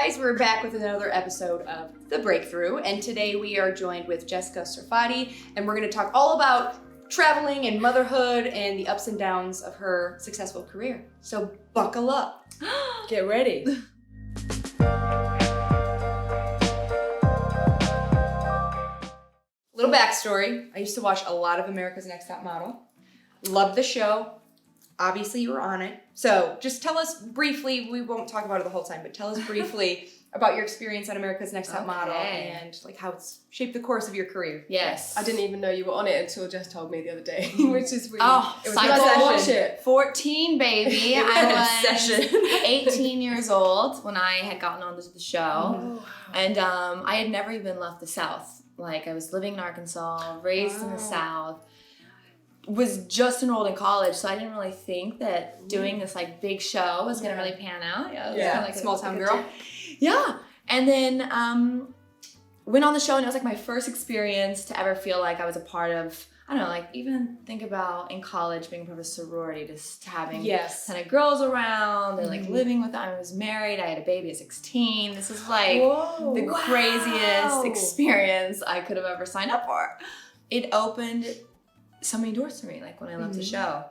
guys, we're back with another episode of The Breakthrough, and today we are joined with Michel Serfaty, and we're going to talk all about traveling and motherhood and the ups and downs of her successful career. So buckle up. Get ready. Little backstory. I used to watch a lot of America's Next Top Model. Loved the show. Obviously, you were on it. So just tell us briefly, we won't talk about it the whole time, but tell us briefly about your experience on America's Next Top Model and like how it's shaped the course of your career. Yes. I didn't even know you were on it until Jess told me the other day, which is really... it was watch it. 14, baby. I was 18 years old when I had gotten onto the show. And I had never even left the South. Like, I was living in Arkansas, raised in the South, was just enrolled in college, so I didn't really think that doing this like big show was gonna really pan out. Yeah, it was kind of like small town girl. Yeah, and then went on the show, and it was like my first experience to ever feel like I was a part of. I don't know, like even think about in college being part of a sorority, just having kind of girls around and like living with them. I was married, I had a baby at 16. This was like the craziest experience I could have ever signed up for. It opened so many doors for me, like when I left the show.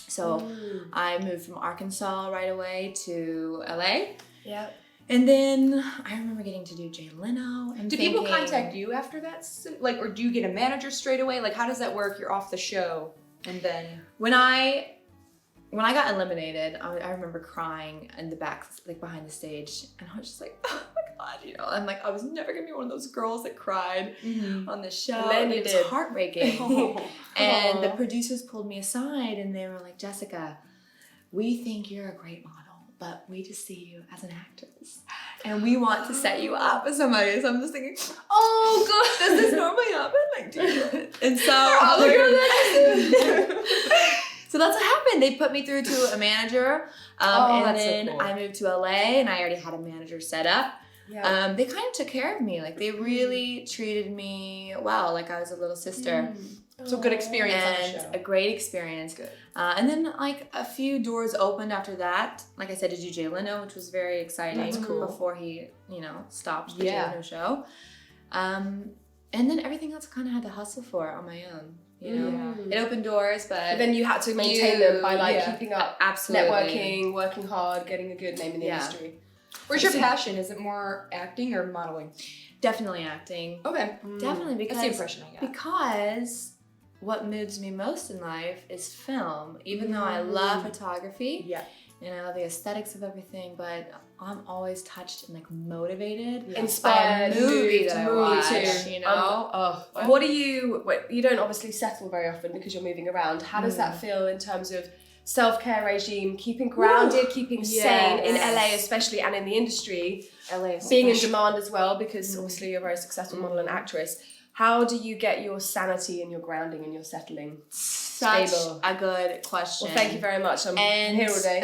So I moved from Arkansas right away to LA. Yep. And then I remember getting to do Jay Leno. And do people contact you after that? Like, or do you get a manager straight away? Like, how does that work? You're off the show, and then when I got eliminated, I remember crying in the back, like behind the stage, and I was just like, oh my God, you know, I'm like, I was never gonna be one of those girls that cried on the show. And then it was heartbreaking. And the producers pulled me aside, and they were like, Jessica, we think you're a great model, but we just see you as an actress, and we want to set you up as somebody. So I'm just thinking, oh God, does this normally happen? Like, do you? And so so that's what happened. They put me through to a manager, and then so cool. I moved to LA, and I already had a manager set up. Yeah. They kind of took care of me. Like, they really treated me well, like I was a little sister. So good experience on the show. A great experience. Good. And then like a few doors opened after that. Like I said, to do Jay Leno, which was very exciting. That's cool. Before he, stopped the Jay Leno show. And then everything else I kind of had to hustle for on my own. You know, it opened doors, but then you had to maintain them by like keeping up, absolutely, networking, working hard, getting a good name in the industry. Where's your passion? Is it more acting or modeling? Definitely acting. Okay, definitely, because that's the impression I got. Because what moves me most in life is film. Even though I love photography, and I love the aesthetics of everything, but I'm always touched and like motivated, inspired, by a movie that I watch. Too. You know, what do you? You don't obviously settle very often because you're moving around. How does that feel in terms of self-care regime, keeping grounded, keeping sane in LA especially, and in the industry, being in demand as well, because obviously you're a very successful model and actress. How do you get your sanity and your grounding and your settling? Such a good question. Well, thank you very much. I'm here all day.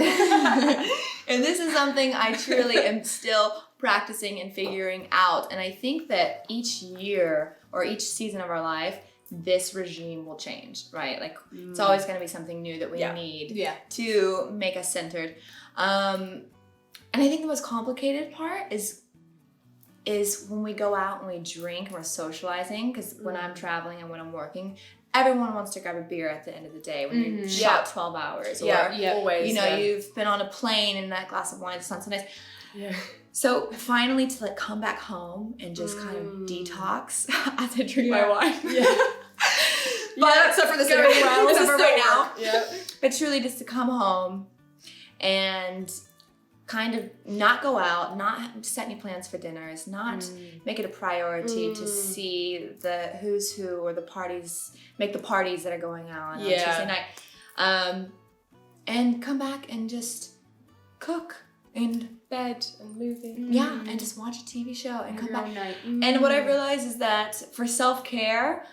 And this is something I truly am still practicing and figuring out. And I think that each year or each season of our life, this regime will change, right? Like, it's always going to be something new that we need to make us centered. And I think the most complicated part is when we go out and we drink and we're socializing, because when I'm traveling and when I'm working, everyone wants to grab a beer at the end of the day when you shot 12 hours. Or, always. You've been on a plane and that glass of wine sounds so nice. Yeah. So finally to like come back home and just kind of detox as I drink my wine. But except for the cigarette right now. But truly just to come home and kind of not go out, not set any plans for dinners, not make it a priority to see the who's who or the parties, make the parties that are going on Tuesday night. And come back and just cook and bed and movie. And just watch a TV show and come back. And what I realized is that for self-care,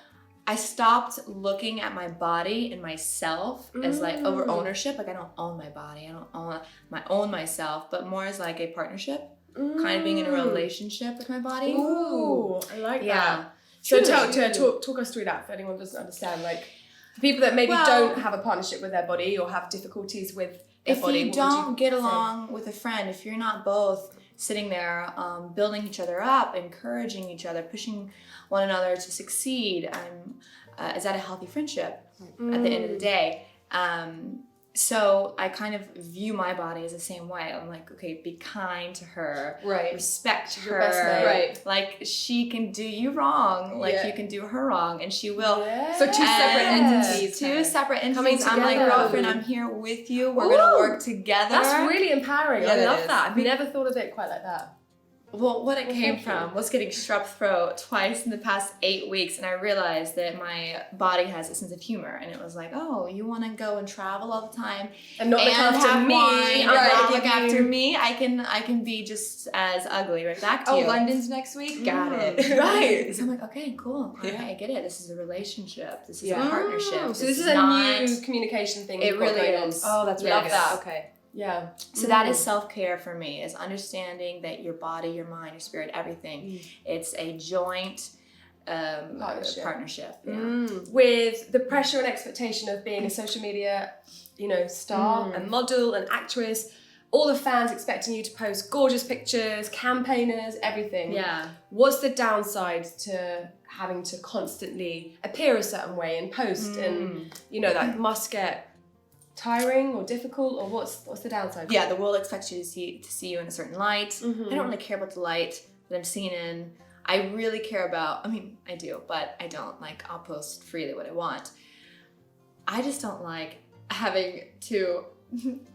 I stopped looking at my body and myself as like over ownership. Like, I don't own my body. I don't own myself, but more as like a partnership, kind of being in a relationship with my body. Ooh, I like that. So talk us through that for anyone who doesn't understand. Like, for people that maybe don't have a partnership with their body or have difficulties with their body. If you don't get along with a friend, if you're not both sitting there, building each other up, encouraging each other, pushing one another to succeed. Is that a healthy friendship at the end of the day? So I kind of view my body as the same way. I'm like, okay, be kind to her, Right. respect Your her, best mate. Right. like she can do you wrong, like Yeah. you can do her wrong, and she will. Yeah. So two separate entities. Two kind of. separate entities. Coming I'm like, together. girlfriend, I'm here with you. We're gonna Ooh. work together. That's really empowering. Yeah, I that love is. that. I've never thought of it quite like that. Well, what it Well, came thank you. from was getting strep throat twice in the past 8 weeks, and I realized that my body has a sense of humor, and it was like, oh, you want to go and travel all the time And not look and after have me. wine, I'm and gonna not give look you- after me. I can be just as ugly right back to Oh, you. London's next week? Got it. Right. So I'm like, okay, cool. Yeah. Okay, I get it. This is a relationship. This is Yeah. a partnership. So this is a not... new communication thing. It you've got really going on. is. Oh, that's really Love good. that. Okay. Yeah. So that is self-care for me, is understanding that your body, your mind, your spirit, everything, it's a joint partnership. Yeah. With the pressure and expectation of being a social media, star and model and actress, all the fans expecting you to post gorgeous pictures, campaigners, everything. Yeah. What's the downside to having to constantly appear a certain way and post, and that must get tiring or difficult, or what's the downside? Yeah, the world expects you to see you in a certain light. I don't really care about the light that I'm seen in. I really care about, I do, but I don't. Like, I'll post freely what I want. I just don't like having to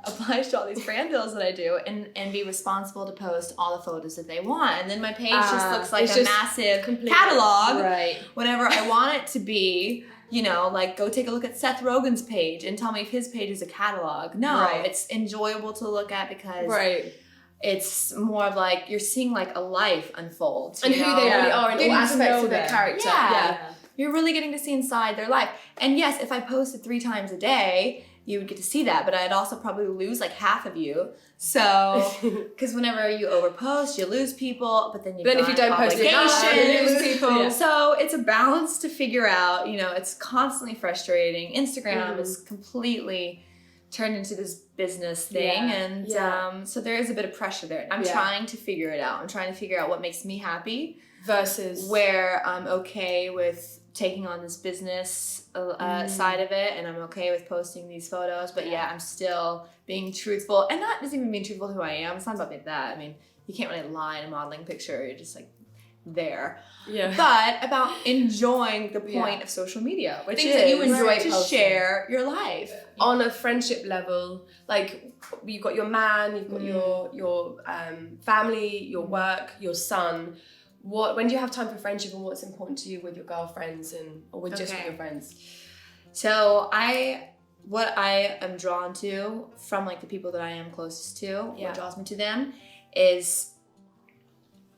oblige to all these brand deals that I do and be responsible to post all the photos that they want. And then my page just looks like a massive catalog. Right. Whatever I want it to be. Like, go take a look at Seth Rogen's page and tell me if his page is a catalog. No, Right. it's enjoyable to look at because Right. it's more of like you're seeing like a life unfold. And you who know? they really Yeah. are in Getting all to aspects know of their them. character. Yeah. You're really getting to see inside their life. And yes, if I posted 3 times a day, you would get to see that, but I'd also probably lose like half of you. So, because whenever you overpost, you lose people, but then Then if you don't post enough, obligations. you lose people. Yeah. So it's a balance to figure out. It's constantly frustrating. Instagram is completely turned into this business thing, and so there is a bit of pressure there. I'm trying to figure it out. I'm trying to figure out what makes me happy Versus where I'm okay with taking on this business side of it, and I'm okay with posting these photos, but I'm still being truthful, and not just even being truthful to who I am. It's not about that. You can't really lie in a modeling picture. You're just like there. Yeah. But about enjoying the point of social media, which Things is that you enjoy to posting. share your life. On a friendship level, like you've got your man, you've got your family, your work, your son. When do you have time for friendship, and what's important to you with your girlfriends or with just with your friends? So what I am drawn to from like the people that I am closest to, what draws me to them is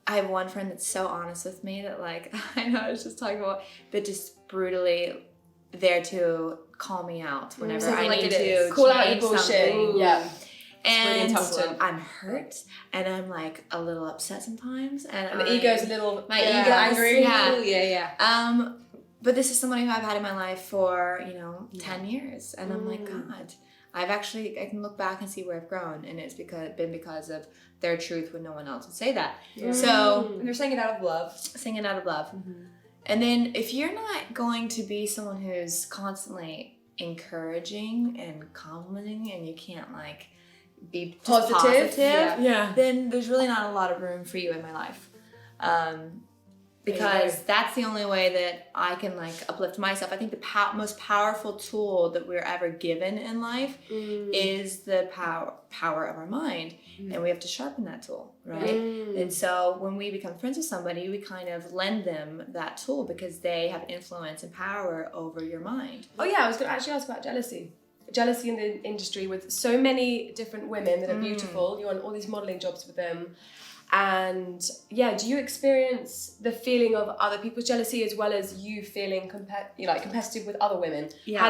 I have one friend that's so honest with me that like, I know I was just talking about, but just brutally there to call me out whenever I like need it to is. Call out your change bullshit. something. Yeah. And really important. I'm hurt, and I'm like a little upset sometimes, and the ego's a little my ego ego's angry. Yeah. But this is somebody who I've had in my life for 10 years, and I'm like, God, I can look back and see where I've grown, and it's because of their truth when no one else would say that. So And they're saying it out of love. singing out of love. And then if you're not going to be someone who's constantly encouraging and complimenting, and you can't like be just positive, Yeah. then there's really not a lot of room for you in my life. Because that's the only way that I can like uplift myself. I think the most powerful tool that we're ever given in life is the power of our mind, and we have to sharpen that tool, right? And so when we become friends with somebody, we kind of lend them that tool because they have influence and power over your mind. Oh yeah, I was going to actually ask about jealousy. Jealousy in the industry with so many different women that are beautiful. You're on all these modelling jobs with them. And do you experience the feeling of other people's jealousy as well as you feeling competitive with other women? Yeah. How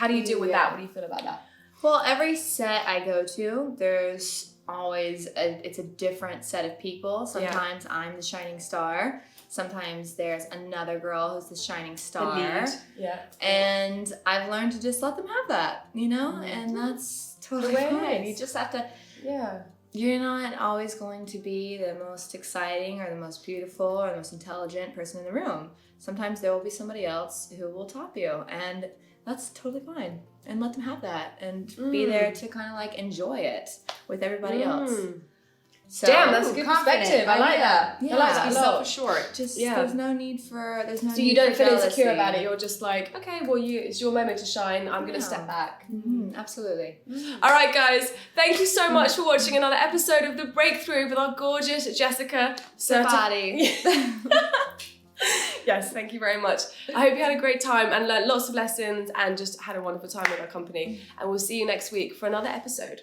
do you deal with that? What do you feel about that? Well, every set I go to, there's always it's a different set of people. Sometimes I'm the shining star. Sometimes there's another girl who's the shining star. The lead. Yeah. And I've learned to just let them have that, and that's totally The way it fine. is. You just have to you're not always going to be the most exciting or the most beautiful or the most intelligent person in the room. Sometimes there will be somebody else who will top you, and that's totally fine. And let them have that, and be there to kind of like enjoy it with everybody else. So, damn, that's a good perspective. I like that. Yeah, I like that Be a lot. self-assured. Just there's no need for So you don't feel insecure about it. You're just like, okay, well, it's your moment to shine. I'm going to step back. Absolutely. All right, guys. Thank you so much for watching another episode of The Breakthrough with our gorgeous Jessica Serfaty. Yes, thank you very much. I hope you had a great time and learned lots of lessons and just had a wonderful time with our company. And we'll see you next week for another episode.